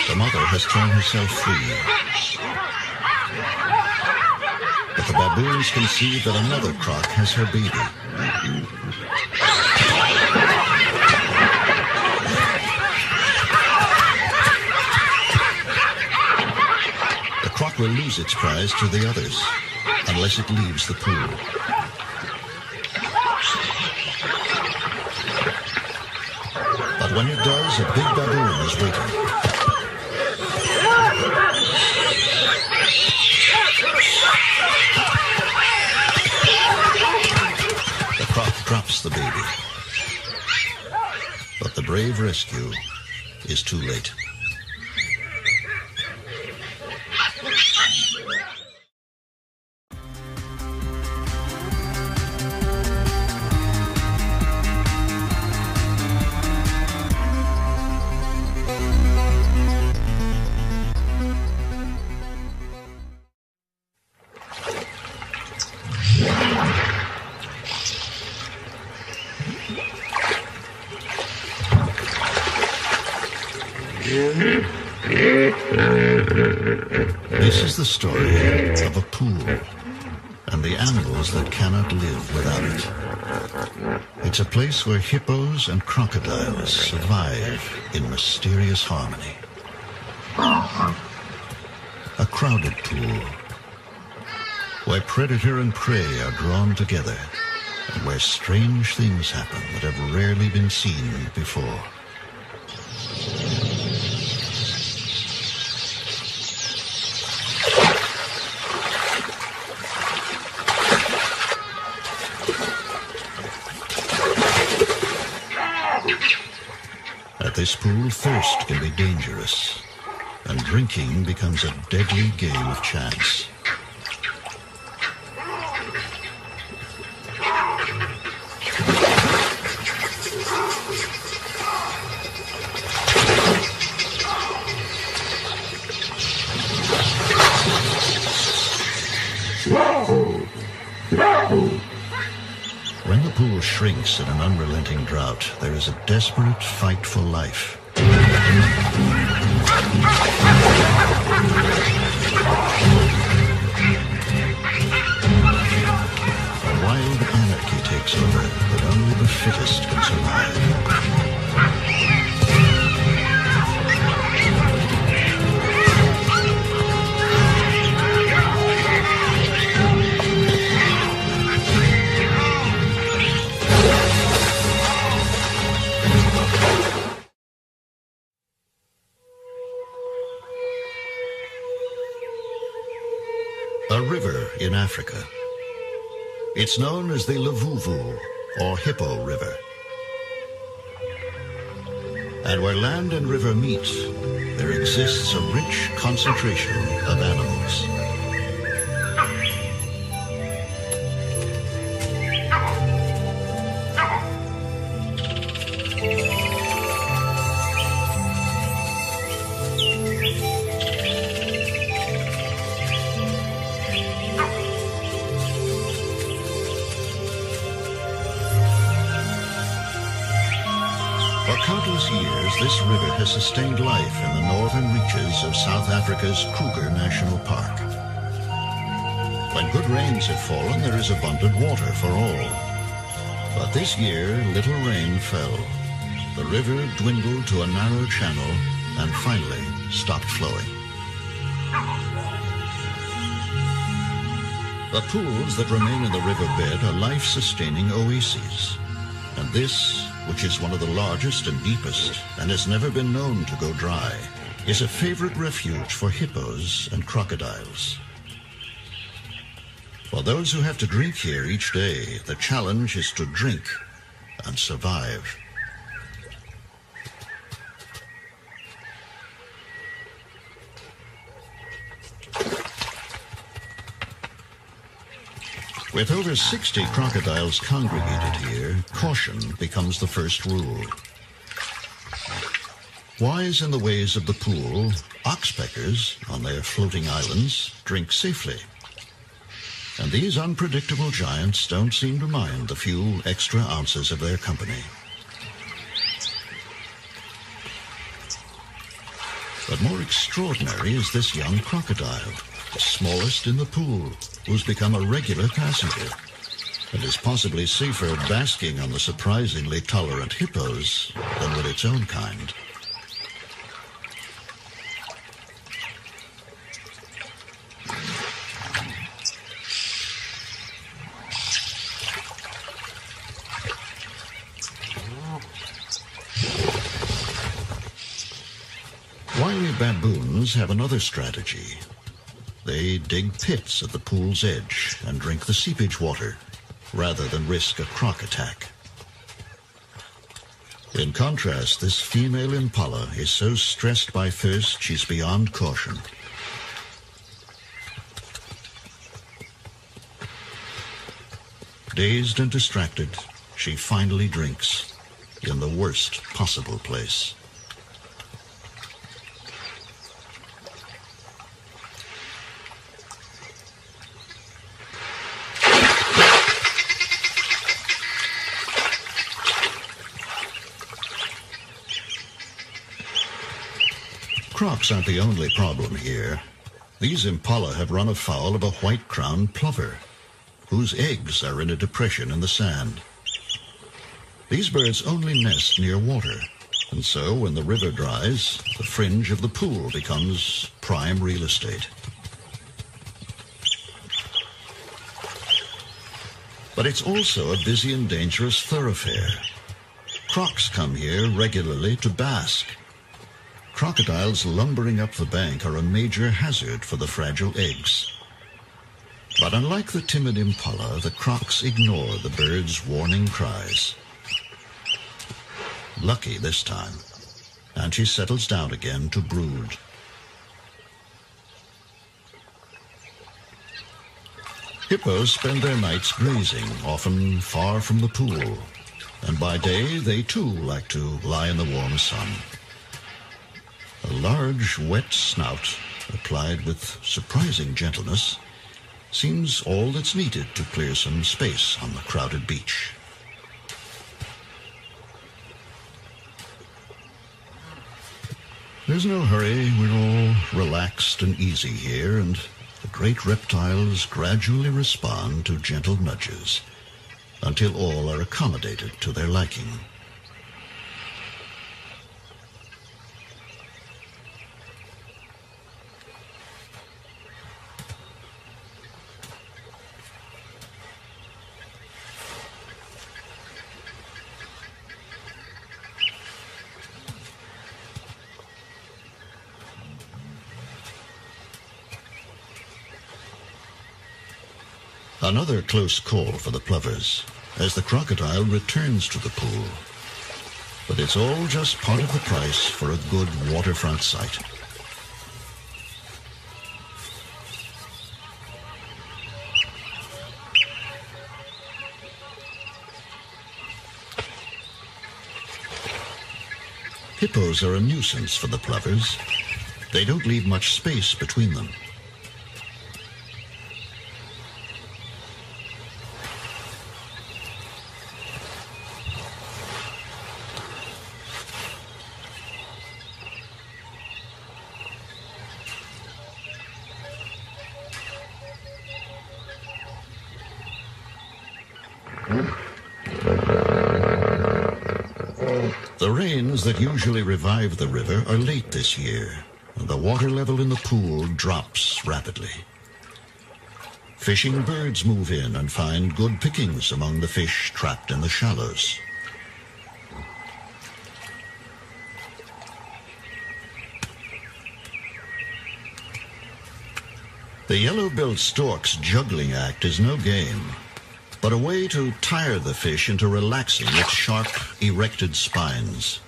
The mother has torn herself free. But the baboons can see that another croc has her baby. The croc will lose its prize to the others unless it leaves the pool. But when it does, a big baboon is waiting. The croc drops the baby. But the brave rescue is too late. This is the story of a pool and the animals that cannot live without it. It's a place where hippos and crocodiles survive in mysterious harmony. A crowded pool where predator and prey are drawn together and where strange things happen that have rarely been seen before. At this pool, thirst can be dangerous, and drinking becomes a deadly game of chance. When the pool shrinks in an unrelenting drought, there is a desperate fight for life. A wild anarchy takes over, but only the fittest can survive. A river in Africa. It's known as the Lavuvu, or Hippo River. And where land and river meet, there exists a rich concentration of animals. For countless years, this river has sustained life in the northern reaches of South Africa's Kruger National Park. When good rains have fallen, there is abundant water for all. But this year, little rain fell. The river dwindled to a narrow channel and finally stopped flowing. The pools that remain in the riverbed are life-sustaining oases. And this, which is one of the largest and deepest and has never been known to go dry, is a favorite refuge for hippos and crocodiles. For those who have to drink here each day, the challenge is to drink and survive. With over 60 crocodiles congregated here, caution becomes the first rule. Wise in the ways of the pool, oxpeckers, on their floating islands, drink safely. And these unpredictable giants don't seem to mind the few extra ounces of their company. But more extraordinary is this young crocodile, the smallest in the pool, who's become a regular passenger, and is possibly safer basking on the surprisingly tolerant hippos than with its own kind. Wily baboons have another strategy. They dig pits at the pool's edge and drink the seepage water, rather than risk a croc attack. In contrast, this female impala is so stressed by thirst she's beyond caution. Dazed and distracted, she finally drinks in the worst possible place. Crocs aren't the only problem here. These impala have run afoul of a white-crowned plover, whose eggs are in a depression in the sand. These birds only nest near water, and so when the river dries, the fringe of the pool becomes prime real estate. But it's also a busy and dangerous thoroughfare. Crocs come here regularly to bask. Crocodiles lumbering up the bank are a major hazard for the fragile eggs. But unlike the timid impala, the crocs ignore the birds' warning cries. Lucky this time, and she settles down again to brood. Hippos spend their nights grazing, often far from the pool, and by day they too like to lie in the warm sun. A large, wet snout, applied with surprising gentleness, seems all that's needed to clear some space on the crowded beach. There's no hurry. We're all relaxed and easy here, and the great reptiles gradually respond to gentle nudges until all are accommodated to their liking. Another close call for the plovers, as the crocodile returns to the pool. But it's all just part of the price for a good waterfront site. Hippos are a nuisance for the plovers. They don't leave much space between them. The rains that usually revive the river are late this year, and the water level in the pool drops rapidly. Fishing birds move in and find good pickings among the fish trapped in the shallows. The yellow-billed stork's juggling act is no game, but a way to tire the fish into relaxing its sharp, erected spines.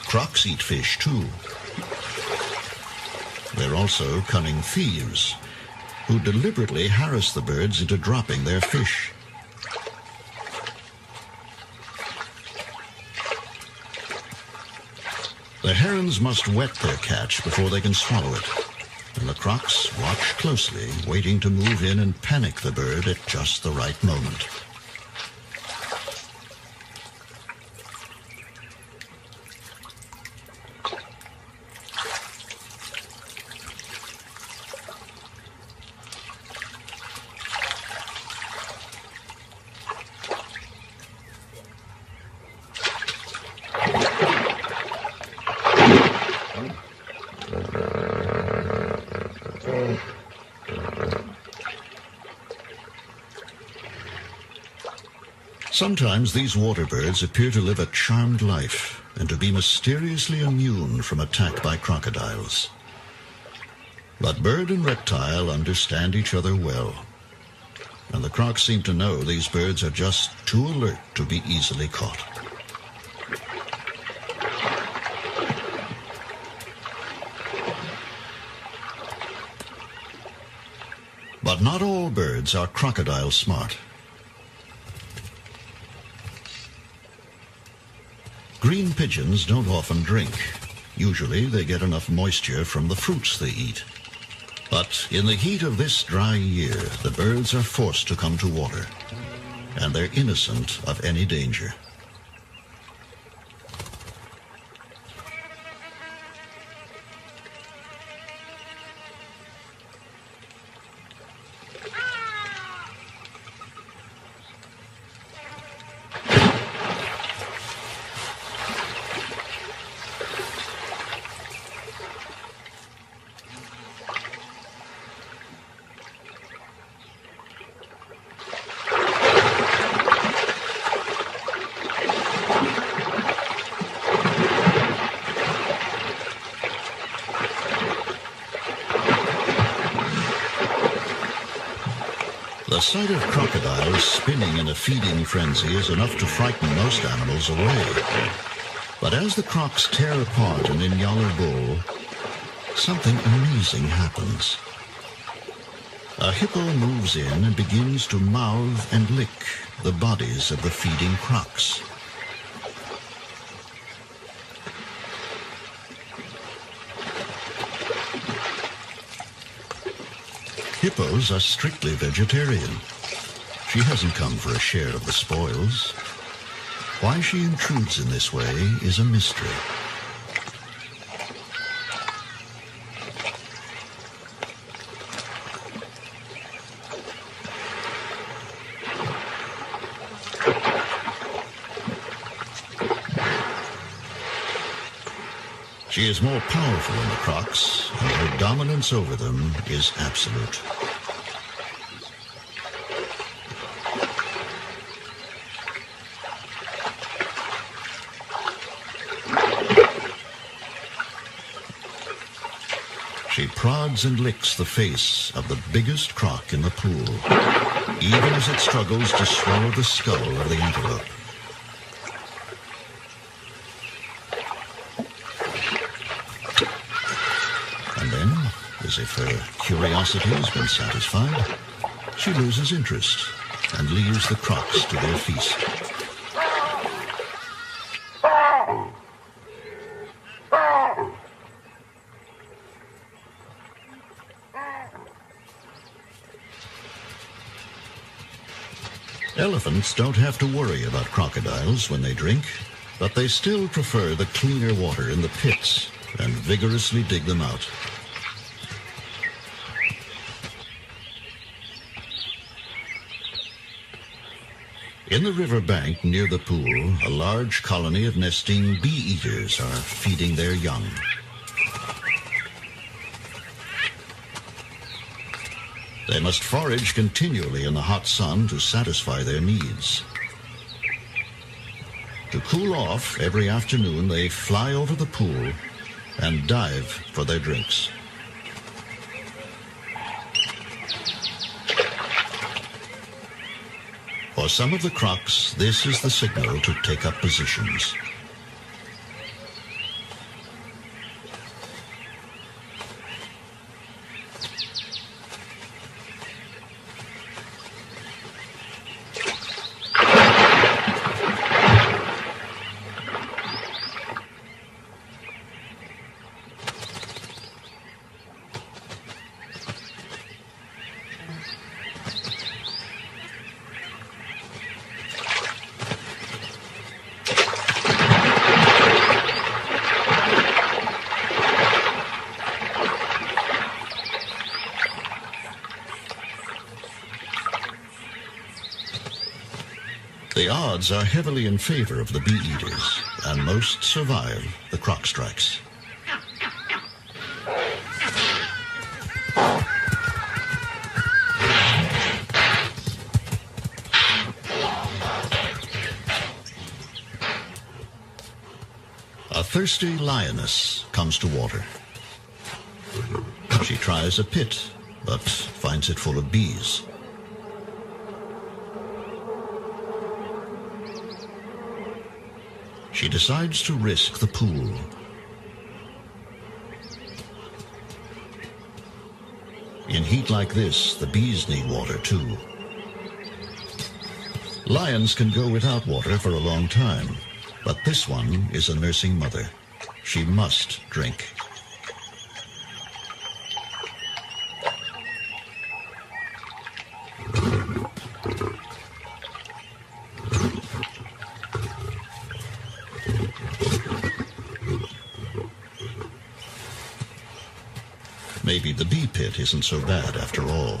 Crocs eat fish too, They're also cunning thieves who deliberately harass the birds into dropping their fish. The herons must wet their catch before they can swallow it, and the crocs watch closely, waiting to move in and panic the bird at just the right moment. Sometimes these water birds appear to live a charmed life and to be mysteriously immune from attack by crocodiles. But bird and reptile understand each other well, and the crocs seem to know these birds are just too alert to be easily caught. But not all birds are crocodile smart. Green pigeons don't often drink. Usually they get enough moisture from the fruits they eat. But in the heat of this dry year, the birds are forced to come to water, and they're innocent of any danger. The sight of crocodiles spinning in a feeding frenzy is enough to frighten most animals away. But as the crocs tear apart an Inyala bull, something amazing happens. A hippo moves in and begins to mouth and lick the bodies of the feeding crocs. Hippos are strictly vegetarian. She hasn't come for a share of the spoils. Why she intrudes in this way is a mystery. She is more powerful than the crocs, and her dominance over them is absolute. She prods and licks the face of the biggest croc in the pool, even as it struggles to swallow the skull of the antelope. As if her curiosity has been satisfied, she loses interest and leaves the crocs to their feast. Elephants don't have to worry about crocodiles when they drink, but they still prefer the cleaner water in the pits and vigorously dig them out. In the river bank near the pool, a large colony of nesting bee-eaters are feeding their young. They must forage continually in the hot sun to satisfy their needs. To cool off, every afternoon they fly over the pool and dive for their drinks. For some of the crocs, this is the signal to take up positions. The odds are heavily in favor of the bee-eaters, and most survive the croc strikes. A thirsty lioness comes to water. She tries a pit, but finds it full of bees. She decides to risk the pool. In heat like this, the bees need water too. Lions can go without water for a long time, but this one is a nursing mother. She must drink. Maybe the bee pit isn't so bad after all.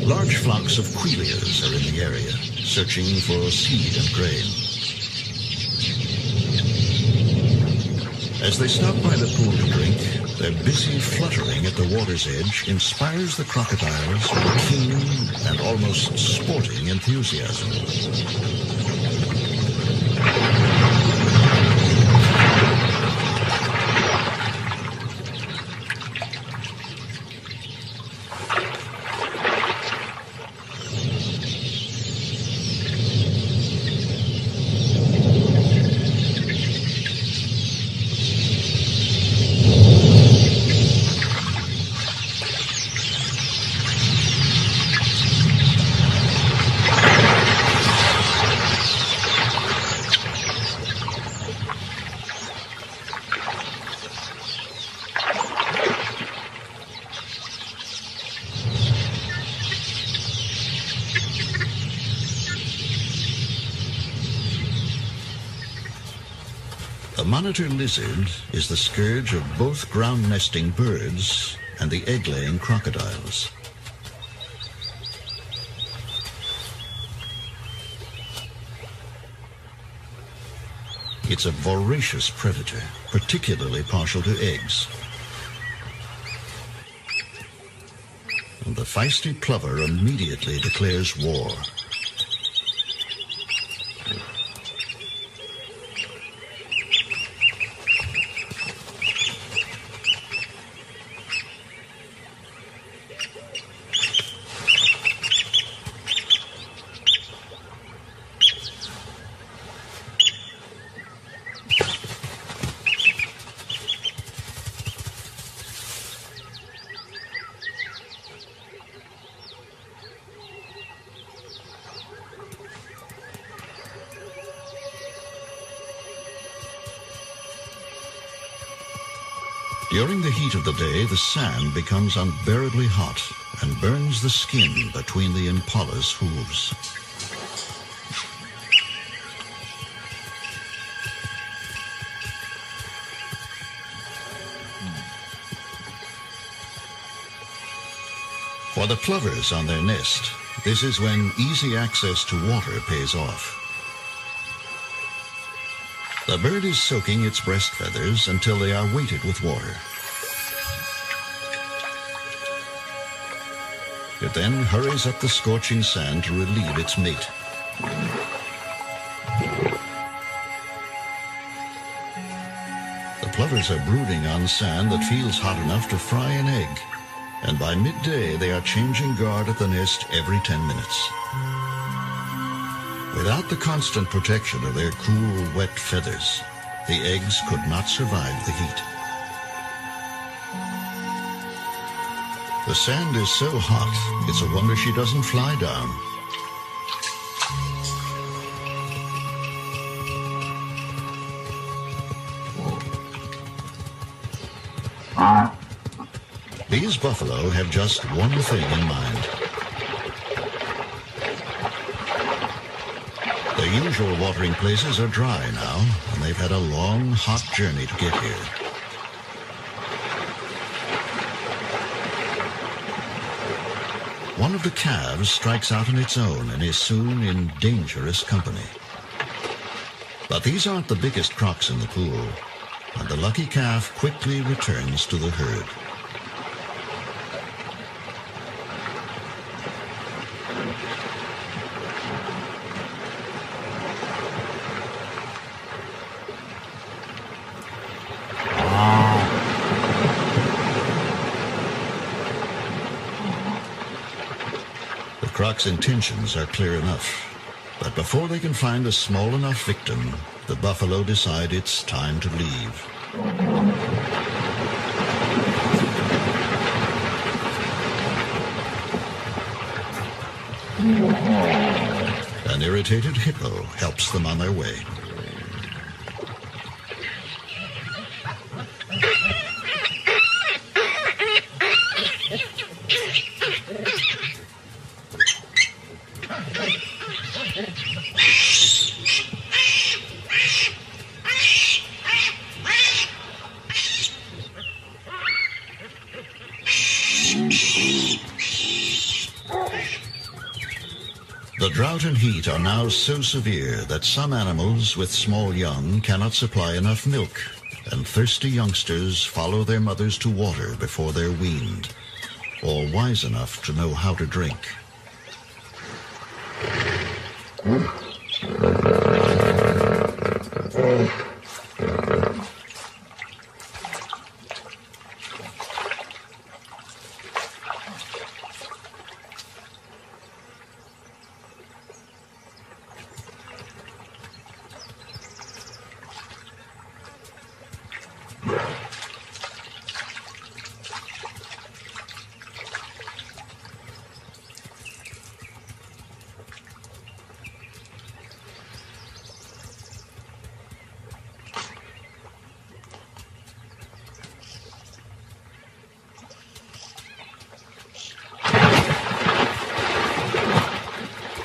Large flocks of quelias are in the area, searching for seed and grain. As they stop by the pool to drink, their busy fluttering at the water's edge inspires the crocodiles with keen and almost sporting enthusiasm. The monitor lizard is the scourge of both ground-nesting birds and the egg-laying crocodiles. It's a voracious predator, particularly partial to eggs. And the feisty plover immediately declares war. During the heat of the day, the sand becomes unbearably hot and burns the skin between the impala's hooves. For the plovers on their nest, this is when easy access to water pays off. The bird is soaking its breast feathers until they are weighted with water. It then hurries up the scorching sand to relieve its mate. The plovers are brooding on sand that feels hot enough to fry an egg, and by midday they are changing guard at the nest every 10 minutes. Without the constant protection of their cool, wet feathers, the eggs could not survive the heat. The sand is so hot, it's a wonder she doesn't fly down. These buffalo have just one thing in mind. The usual watering places are dry now, and they've had a long, hot journey to get here. One of the calves strikes out on its own and is soon in dangerous company. But these aren't the biggest crocs in the pool, and the lucky calf quickly returns to the herd. The croc's intentions are clear enough. But before they can find a small enough victim, the buffalo decide it's time to leave. An irritated hippo helps them on their way. The drought and heat are now so severe that some animals with small young cannot supply enough milk, and thirsty youngsters follow their mothers to water before they're weaned, or wise enough to know how to drink.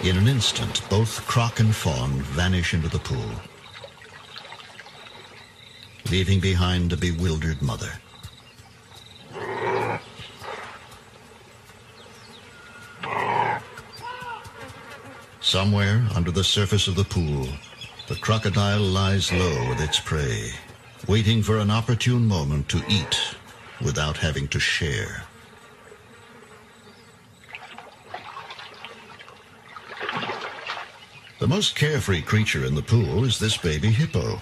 In an instant, both croc and fawn vanish into the pool, leaving behind a bewildered mother. Somewhere under the surface of the pool, the crocodile lies low with its prey, waiting for an opportune moment to eat without having to share. The most carefree creature in the pool is this baby hippo.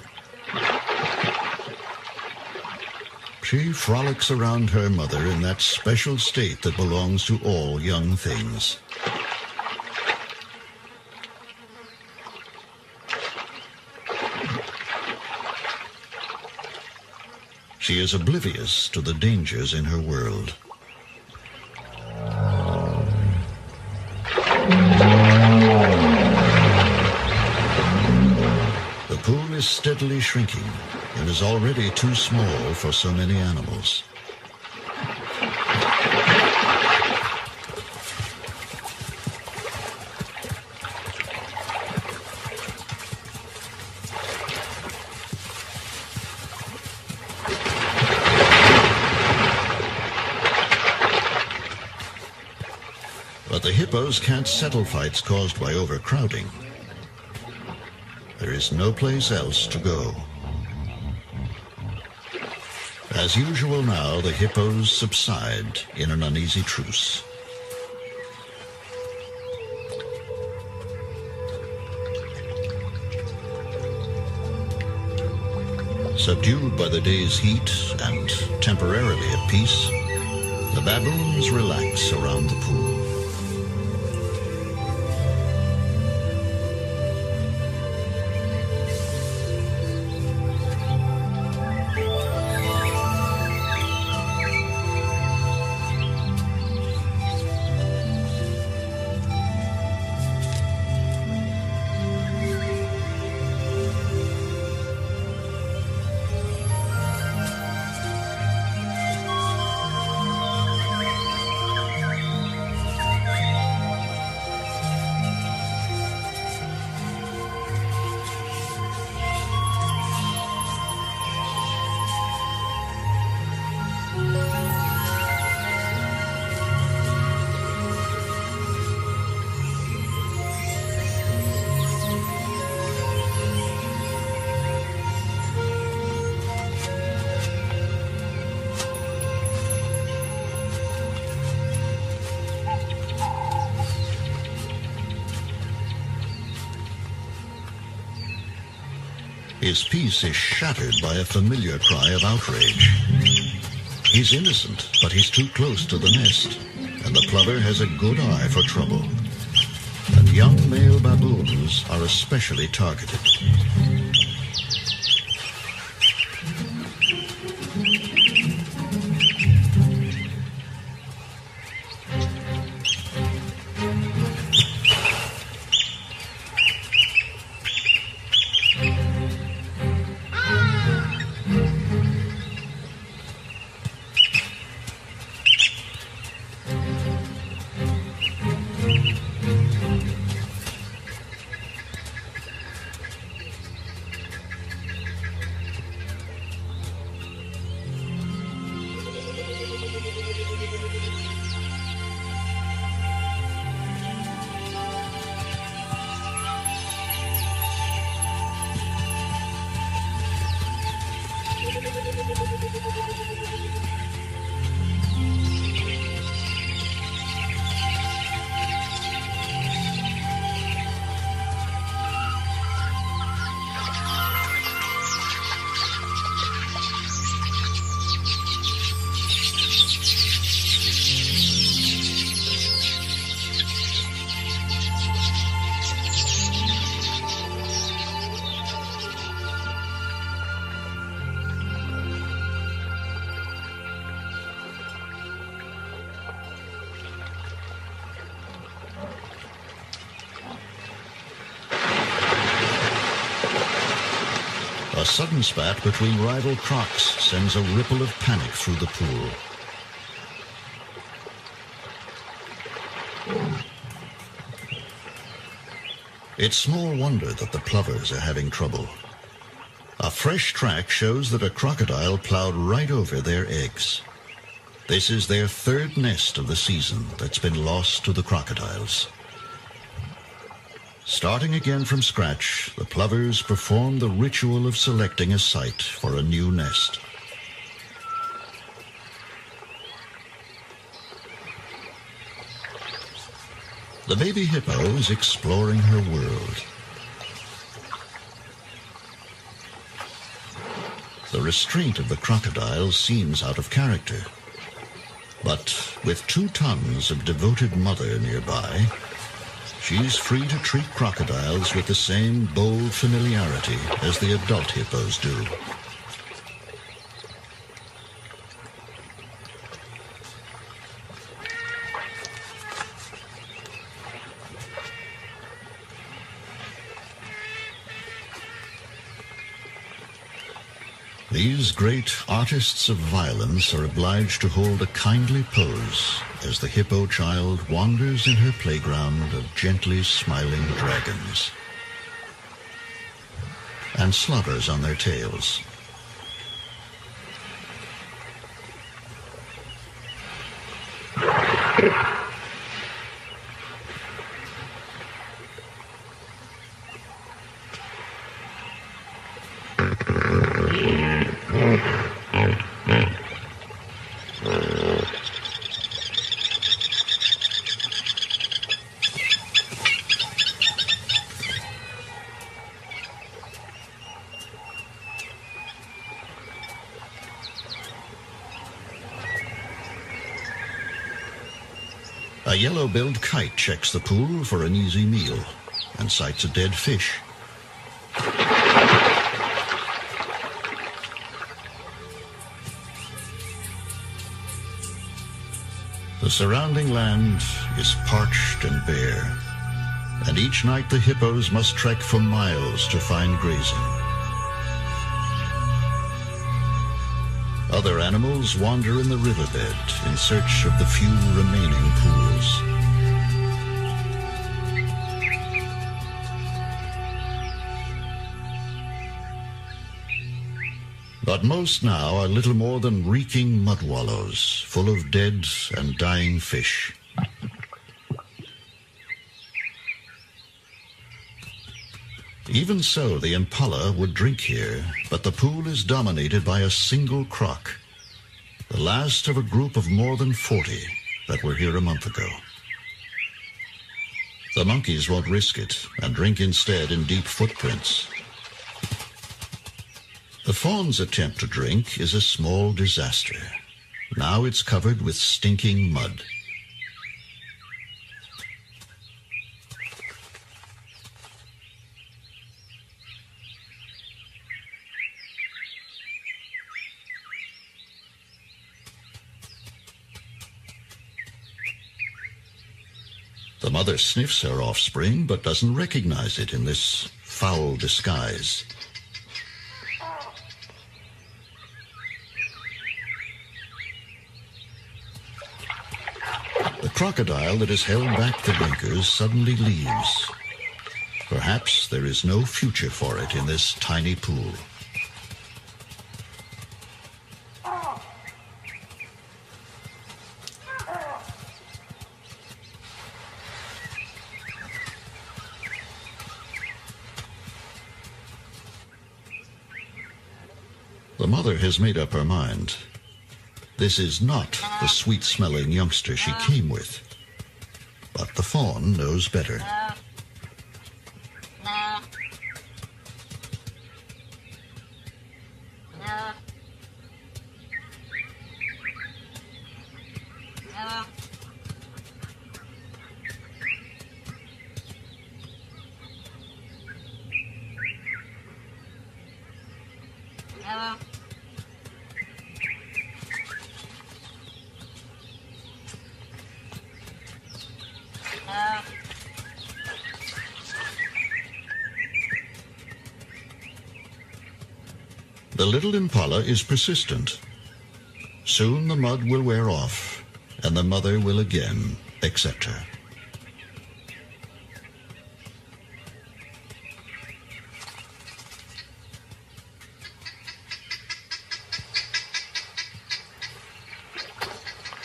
She frolics around her mother in that special state that belongs to all young things. She is oblivious to the dangers in her world. The pool is steadily shrinking and is already too small for so many animals. But the hippos can't settle fights caused by overcrowding. There is no place else to go. As usual now, the hippos subside in an uneasy truce. Subdued by the day's heat and temporarily at peace, the baboons relax around the pool. His peace is shattered by a familiar cry of outrage. He's innocent, but he's too close to the nest, and the plover has a good eye for trouble. And young male baboons are especially targeted. A sudden spat between rival crocs sends a ripple of panic through the pool. It's small wonder that the plovers are having trouble. A fresh track shows that a crocodile plowed right over their eggs. This is their third nest of the season that's been lost to the crocodiles. Starting again from scratch, the plovers perform the ritual of selecting a site for a new nest. The baby hippo is exploring her world. The restraint of the crocodile seems out of character. But with 2 tons of devoted mother nearby, she's free to treat crocodiles with the same bold familiarity as the adult hippos do. These great artists of violence are obliged to hold a kindly pose as the hippo child wanders in her playground of gently smiling dragons and slobbers on their tails. A yellow-billed kite checks the pool for an easy meal and sights a dead fish. The surrounding land is parched and bare, and each night the hippos must trek for miles to find grazing. Other animals wander in the riverbed in search of the few remaining pools. But most now are little more than reeking mud wallows, full of dead and dying fish. Even so, the impala would drink here, but the pool is dominated by a single croc, the last of a group of more than 40 that were here a month ago. The monkeys won't risk it and drink instead in deep footprints. The fawn's attempt to drink is a small disaster. Now it's covered with stinking mud. The mother sniffs her offspring, but doesn't recognize it in this foul disguise. The crocodile that has held back the drinkers suddenly leaves. Perhaps there is no future for it in this tiny pool. The mother has made up her mind. This is not the sweet-smelling youngster she came with. But the fawn knows better. The little impala is persistent. Soon the mud will wear off, and the mother will again accept her.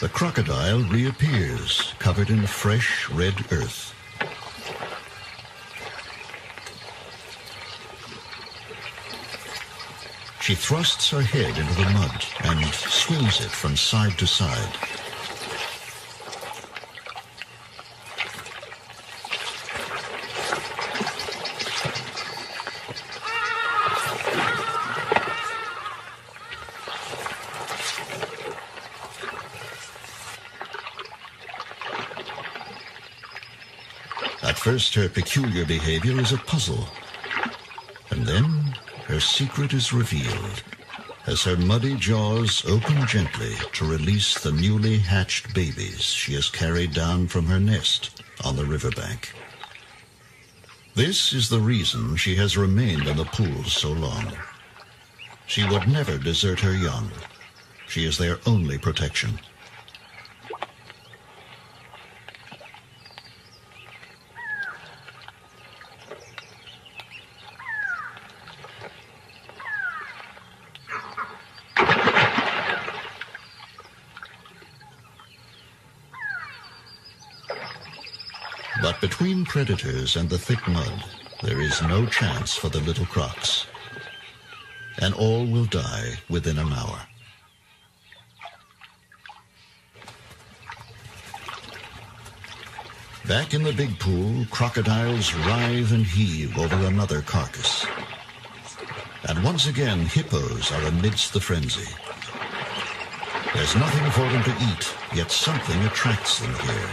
The crocodile reappears, covered in fresh red earth. She thrusts her head into the mud and swings it from side to side. At first, her peculiar behavior is a puzzle, and then her secret is revealed as her muddy jaws open gently to release the newly hatched babies she has carried down from her nest on the riverbank. This is the reason she has remained in the pool so long. She would never desert her young. She is their only protection. But between predators and the thick mud, there is no chance for the little crocs, and all will die within an hour. Back in the big pool, crocodiles writhe and heave over another carcass. And once again, hippos are amidst the frenzy. There's nothing for them to eat, yet something attracts them here.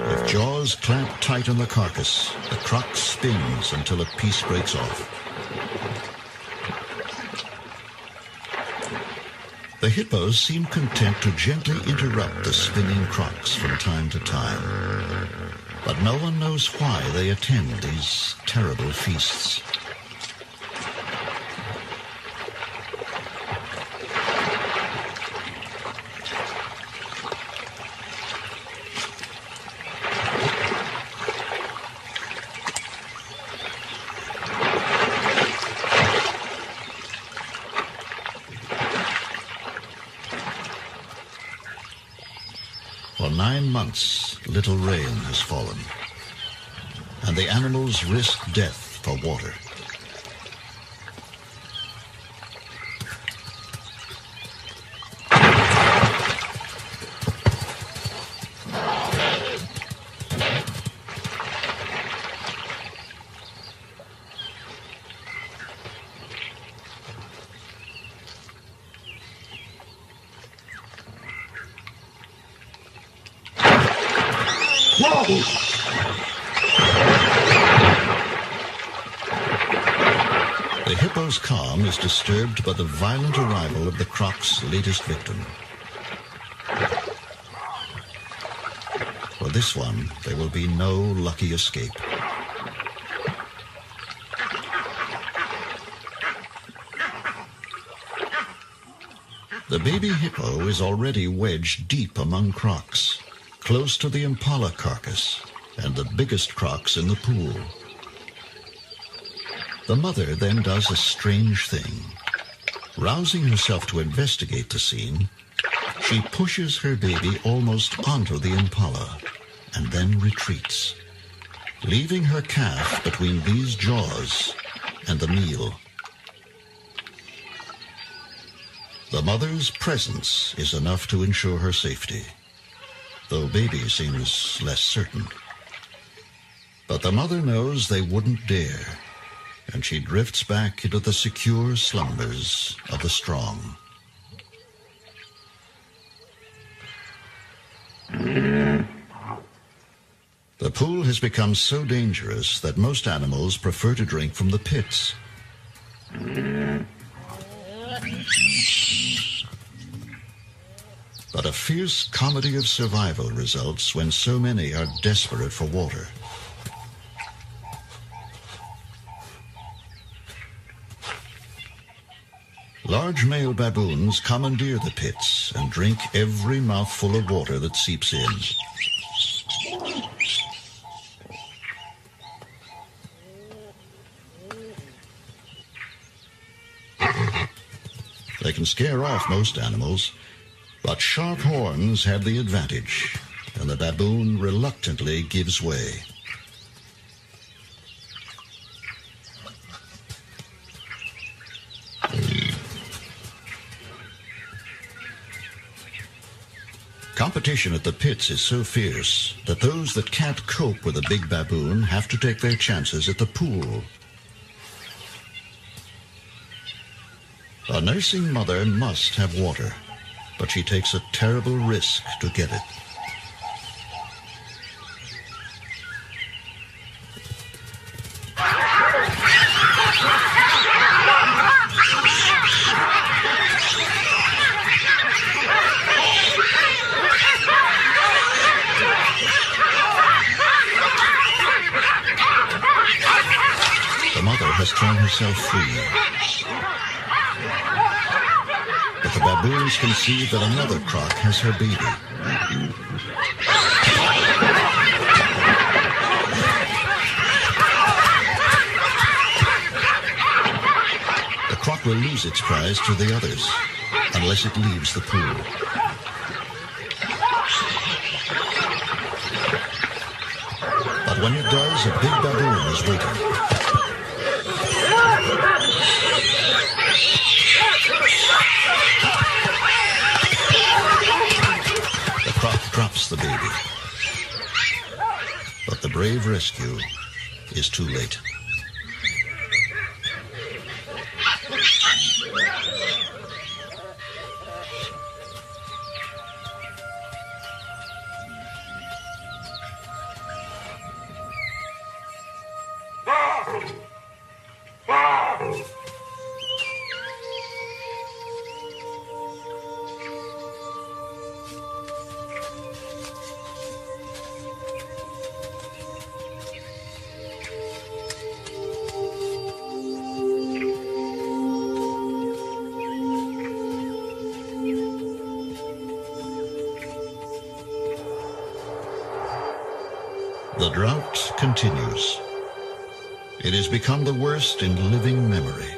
With jaws clamped tight on the carcass, the croc spins until a piece breaks off. The hippos seem content to gently interrupt the spinning crocs from time to time, but no one knows why they attend these terrible feasts. For 9 months, little rain has fallen, and the animals risk death for water. The hippo's calm is disturbed by the violent arrival of the croc's latest victim. For this one, there will be no lucky escape. The baby hippo is already wedged deep among crocs, close to the impala carcass and the biggest crocs in the pool. The mother then does a strange thing. Rousing herself to investigate the scene, she pushes her baby almost onto the impala and then retreats, leaving her calf between these jaws and the meal. The mother's presence is enough to ensure her safety, though baby seems less certain. But the mother knows they wouldn't dare, and she drifts back into the secure slumbers of the strong. The pool has become so dangerous that most animals prefer to drink from the pits. But a fierce comedy of survival results when so many are desperate for water. Large male baboons commandeer the pits and drink every mouthful of water that seeps in. They can scare off most animals, but sharp horns have the advantage, and the baboon reluctantly gives way. Competition at the pits is so fierce that those that can't cope with a big baboon have to take their chances at the pool. A nursing mother must have water, but she takes a terrible risk to get it. The mother has thrown herself free. But the baboons conceive that another croc has her baby. The croc will lose its prize to the others unless it leaves the pool. But when it does, a big baboon is waiting. Drops the baby. But the brave rescue is too late. The drought continues. It has become the worst in living memory.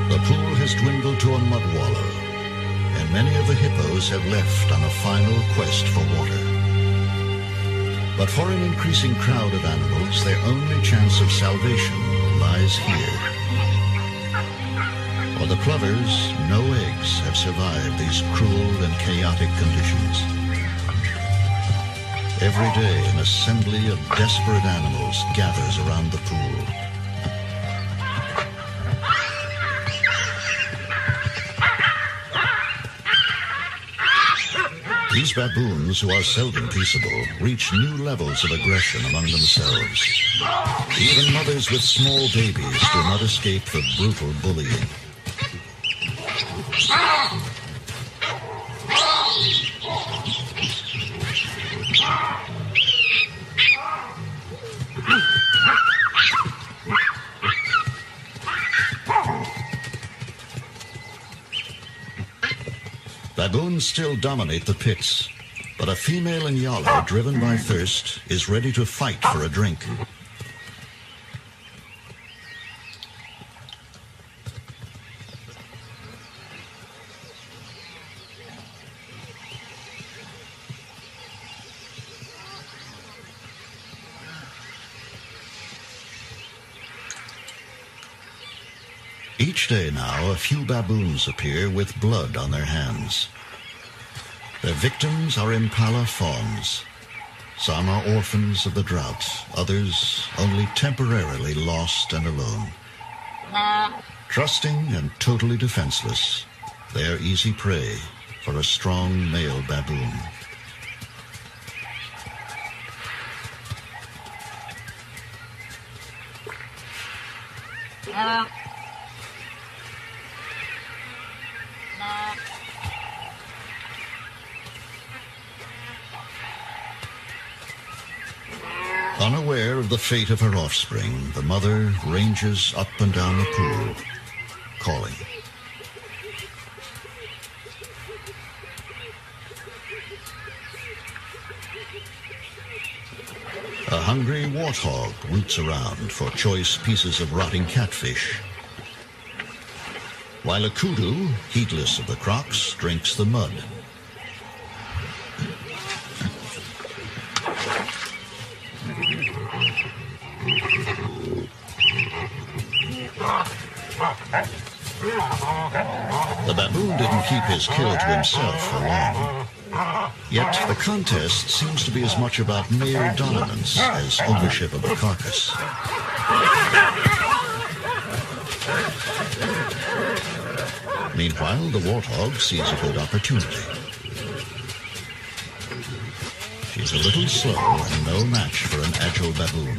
The pool has dwindled to a mud wallow, and and many of the hippos have left on a final quest for water. But for an increasing crowd of animals, their only chance of salvation lies here. For the plovers, no eggs have survived these cruel and chaotic conditions. Every day, an assembly of desperate animals gathers around the pool. These baboons, who are seldom peaceable, reach new levels of aggression among themselves. Even mothers with small babies do not escape the brutal bullying. Baboons still dominate the pits, but a female Inyala, driven by thirst, is ready to fight for a drink. Each day now, a few baboons appear with blood on their hands. Their victims are impala fawns. Some are orphans of the drought, others only temporarily lost and alone. Trusting and totally defenseless, they are easy prey for a strong male baboon. Unaware of the fate of her offspring, the mother ranges up and down the pool, calling. A hungry warthog roots around for choice pieces of rotting catfish, while a kudu, heedless of the crocs, drinks the mud. The baboon didn't keep his kill to himself for long. Yet the contest seems to be as much about male dominance as ownership of the carcass. Meanwhile, the warthog sees a good opportunity. She's a little slow and no match for an agile baboon.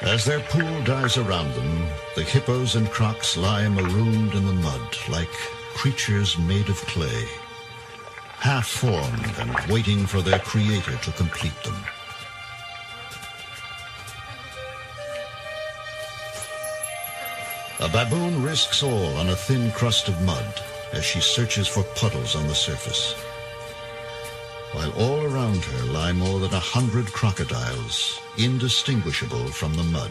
As their pool dies around them, the hippos and crocs lie marooned in the mud like creatures made of clay, half-formed and waiting for their creator to complete them. A baboon risks all on a thin crust of mud as she searches for puddles on the surface, while all around her lie more than 100 crocodiles, indistinguishable from the mud.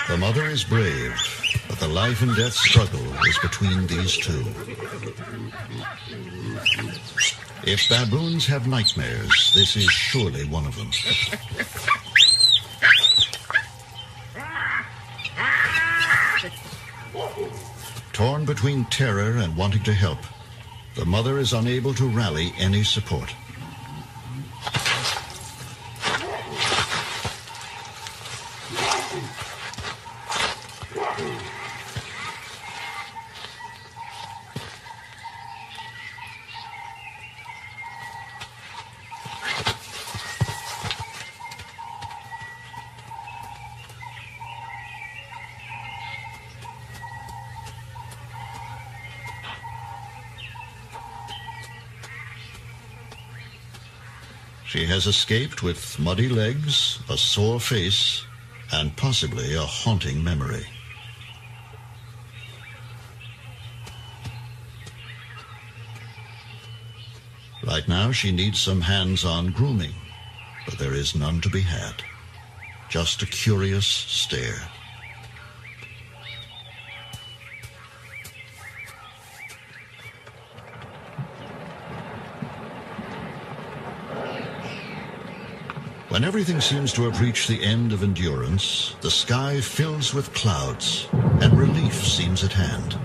The mother is brave, but the life and death struggle is between these two. If baboons have nightmares, this is surely one of them. Torn between terror and wanting to help, the mother is unable to rally any support. She has escaped with muddy legs, a sore face, and possibly a haunting memory. Right now she needs some hands-on grooming, but there is none to be had. Just a curious stare. When everything seems to have reached the end of endurance, the sky fills with clouds, and relief seems at hand.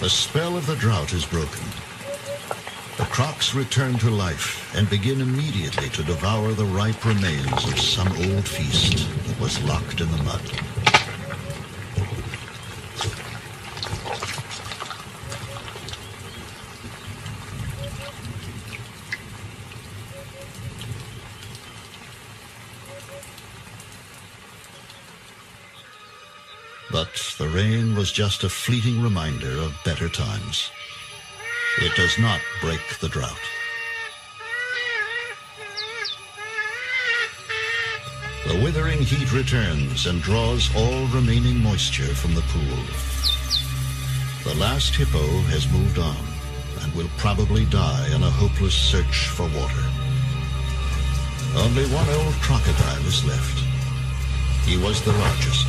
The spell of the drought is broken. The crocs return to life and begin immediately to devour the ripe remains of some old feast that was locked in the mud. But the rain was just a fleeting reminder of better times. It does not break the drought. The withering heat returns and draws all remaining moisture from the pool. The last hippo has moved on and will probably die in a hopeless search for water. Only one old crocodile is left. He was the largest,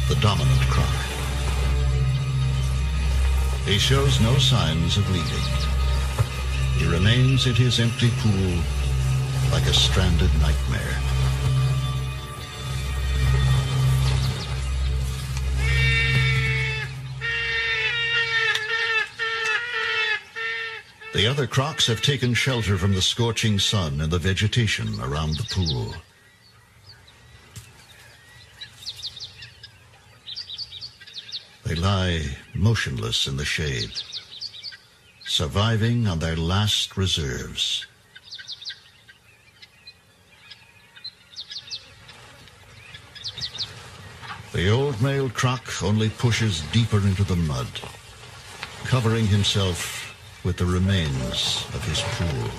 the dominant croc. He shows no signs of leaving. He remains in his empty pool like a stranded nightmare. The other crocs have taken shelter from the scorching sun and the vegetation around the pool. They lie motionless in the shade, surviving on their last reserves. The old male croc only pushes deeper into the mud, covering himself with the remains of his pool.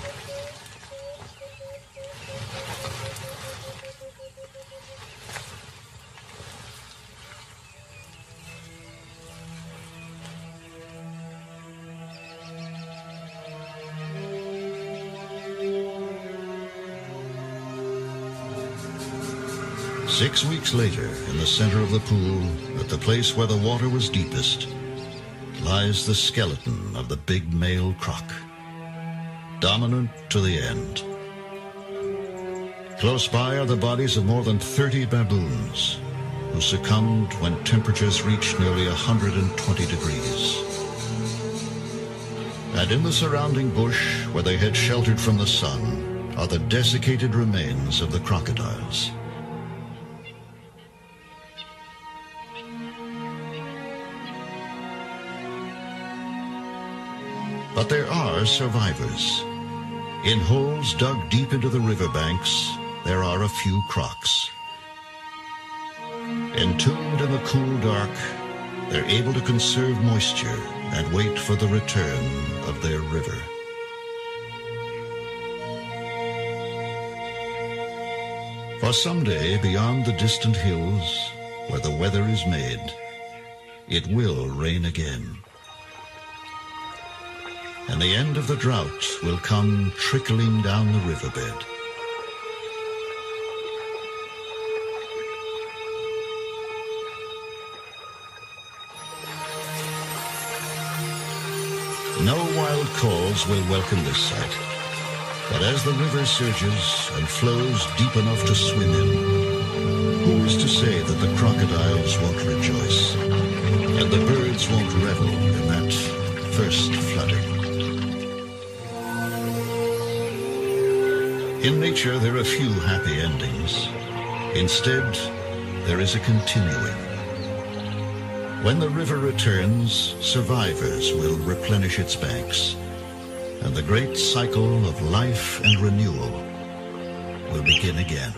Six weeks later, in the center of the pool, at the place where the water was deepest, lies the skeleton of the big male croc, dominant to the end. Close by are the bodies of more than 30 baboons who succumbed when temperatures reached nearly 120 degrees. And in the surrounding bush, where they had sheltered from the sun, are the desiccated remains of the crocodiles. But there are survivors. In holes dug deep into the riverbanks, there are a few crocs. Entombed in the cool dark, they're able to conserve moisture and wait for the return of their river. For someday, beyond the distant hills, where the weather is made, it will rain again. and the end of the drought will come trickling down the riverbed. No wild calls will welcome this sight, but as the river surges and flows deep enough to swim in, who is to say that the crocodiles won't rejoice and the birds won't revel in that first flooding? In nature, there are few happy endings. Instead, there is a continuing. When the river returns, survivors will replenish its banks, and the great cycle of life and renewal will begin again.